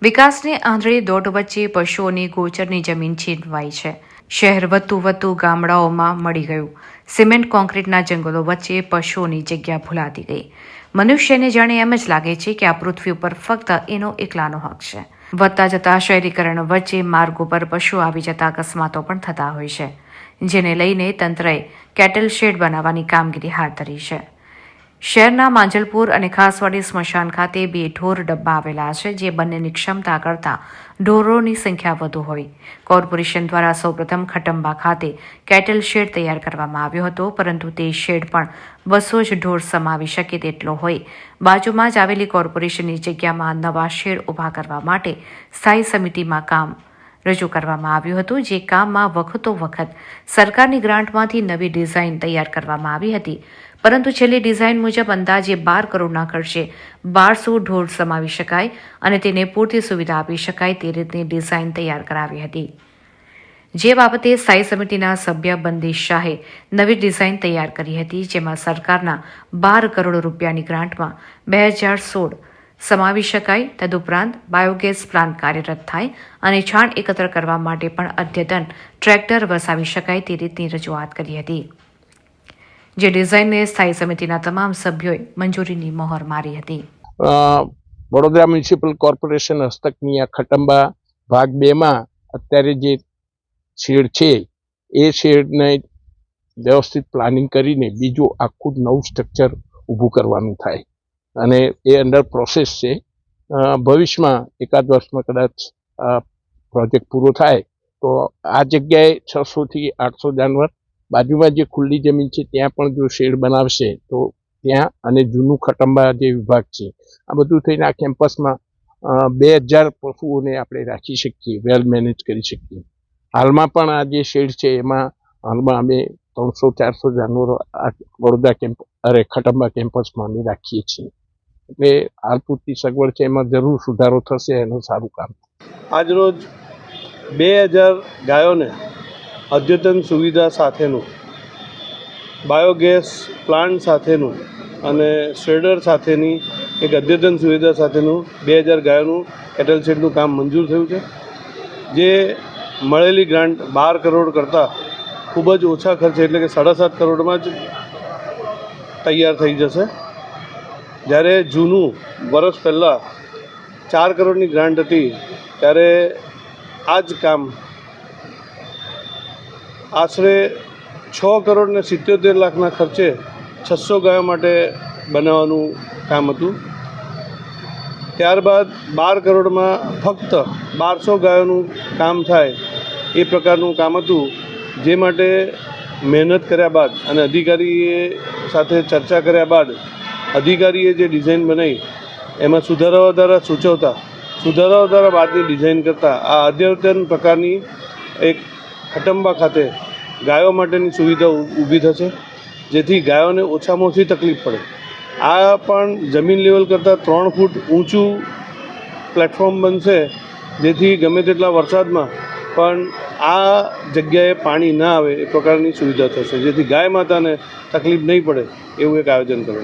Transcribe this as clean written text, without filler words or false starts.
વિકાસને આંધળી દોટ વચ્ચે પશુઓની ગોચરની જમીન છીનવાઈ છે. શહેર વધતું ગામડાઓમાં મળી ગયું. સિમેન્ટ કોન્ક્રીટના જંગલો વચ્ચે પશુઓની જગ્યા ભૂલાતી ગઈ. મનુષ્યને જાણે એમ જ લાગે છે કે આ પૃથ્વી ઉપર ફક્ત એનો એકલાનો હક છે. વધતા જતા શહેરીકરણ વચ્ચે માર્ગો પર પશુઓ આવી જતા અકસ્માતો પણ થતા હોય છે, જેને લઈને તંત્રએ કેટલ શેડ બનાવવાની કામગીરી હાથ ધરી છે. શહેરના માંજલપુર અને ખાસવાડી સ્મશાન ખાતે 2 ઢોર ડબ્બા આવેલા છે, જે બંનેની ક્ષમતા કરતાં ઢોરોની સંખ્યા વધુ હોય. કોર્પોરેશન દ્વારા સૌપ્રથમ ખટંબા ખાતે કેટલ શેડ તૈયાર કરવામાં આવ્યો હતો, પરંતુ તે શેડ પણ 200 જ ઢોર સમાવી શકે તેટલો હોય. બાજુમાં જ આવેલી કોર્પોરેશનની જગ્યામાં નવા શેડ ઊભા કરવા માટે સ્થાયી સમિતિમાં કામ રજૂ કરવામાં આવ્યું હતું, જે કામમાં વખત સરકારની ગ્રાન્ટમાંથી નવી ડિઝાઇન તૈયાર કરવામાં આવી હતી, પરંતુ છેલ્લી ડિઝાઇન મુજબ અંદાજે 12 કરોડના ખર્ચે 1200 ઢોર સમાવી શકાય અને તેને પૂરતી સુવિધા આપી શકાય તે રીતની ડિઝાઇન તૈયાર કરાવી હતી. જે બાબતે સ્થાયી સમિતિના સભ્ય બંદીશ શાહે નવી ડિઝાઇન તૈયાર કરી હતી, જેમાં સરકારના 12 કરોડ રૂપિયાની ગ્રાન્ટમાં 2016 સમાવી શકાય. તદુપરાંત બાયોગેસ પ્લાન્ટ કાર્યરત થાય અને છાણ એકત્ર કરવા માટે પણ અદ્યતન ટ્રેક્ટર વસાવી શકાય તે રીતની રજૂઆત કરી હતી, જે ડિઝાઇનને સ્થાયી સમિતિના તમામ સભ્યોએ મંજૂરીની મહોર મારી હતી. વડોદરા મ્યુનિસિપલ કોર્પોરેશન હસ્તકની આ ખટંબા ભાગ 2માં અત્યારે જે શેડ છે એ શેડને વ્યવસ્થિત પ્લાનિંગ કરીને બીજું આખું નવું સ્ટ્રક્ચર ઊભું કરવાનું થાય અને એ અંડર પ્રોસેસ છે. ભવિષ્યમાં એકાદ વર્ષમાં કદાચ આ પ્રોજેક્ટ પૂરો થાય તો આ જગ્યાએ 600 થી 800 જાનવર, બાજુમાં જે ખુલ્લી જમીન છે ત્યાં પણ જો શેડ બનાવશે તો ત્યાં, અને જૂનું ખટંબા જે વિભાગ છે, આ બધું થઈને આ કેમ્પસમાં 2000 પશુઓને આપણે રાખી શકીએ, વેલ મેનેજ કરી શકીએ. હાલમાં પણ આ જે શેડ છે એમાં હાલમાં અમે 300-400 જાનવરો આ વડોદરા ખટંબા કેમ્પસમાં અમે રાખીએ છીએ. એટલે હાલ પૂરતી સગવડ છે, એમાં જરૂર સુધારો થશે, એનું સારું કામ. આજરોજ 2000 ગાયોને અદ્યતન સુવિધા સાથેનું બાયોગેસ પ્લાન્ટ સાથેનું અને શેડર સાથેની એક અદ્યતન સુવિધા સાથેનું 2000 ગાયોનું કેટલ શેડનું કામ મંજૂર થયું છે, જે મળેલી ગ્રાન્ટ 12 કરોડ કરતાં ખૂબ જ ઓછા ખર્ચે, એટલે કે 7.5 કરોડમાં જ તૈયાર થઈ જશે. જ્યારે જૂનું વર્ષ પહેલાં 4 કરોડની ગ્રાન્ટ હતી, ત્યારે આ જ કામ આશરે 6 કરોડ ને 77 લાખના ખર્ચે 600 ગાયો માટે બનાવવાનું કામ હતું. ત્યારબાદ 12 કરોડમાં ફક્ત 1200 ગાયોનું કામ થાય એ પ્રકારનું કામ હતું, જે માટે મહેનત કર્યા બાદ અને અધિકારીએ સાથે ચર્ચા કર્યા બાદ અધિકારીએ જે ડિઝાઇન બનાવી એમાં સુધારા વધારા બાદની ડિઝાઇન કરતાં આ અદ્યતન પ્રકારની એક ખટંબા ખાતે ગાયો માટેની સુવિધા ઊભી થશે, જેથી ગાયોને ઓછામાં ઓછી તકલીફ પડે. આ પણ જમીન લેવલ કરતાં 3 ફૂટ ઊંચું પ્લેટફોર્મ બનશે, જેથી ગમે તેટલા વરસાદમાં પણ આ જગ્યાએ પાણી ના આવે એ પ્રકારની સુવિધા થશે, જેથી ગાય માતાને તકલીફ નહીં પડે એવું એક આયોજન કરવું.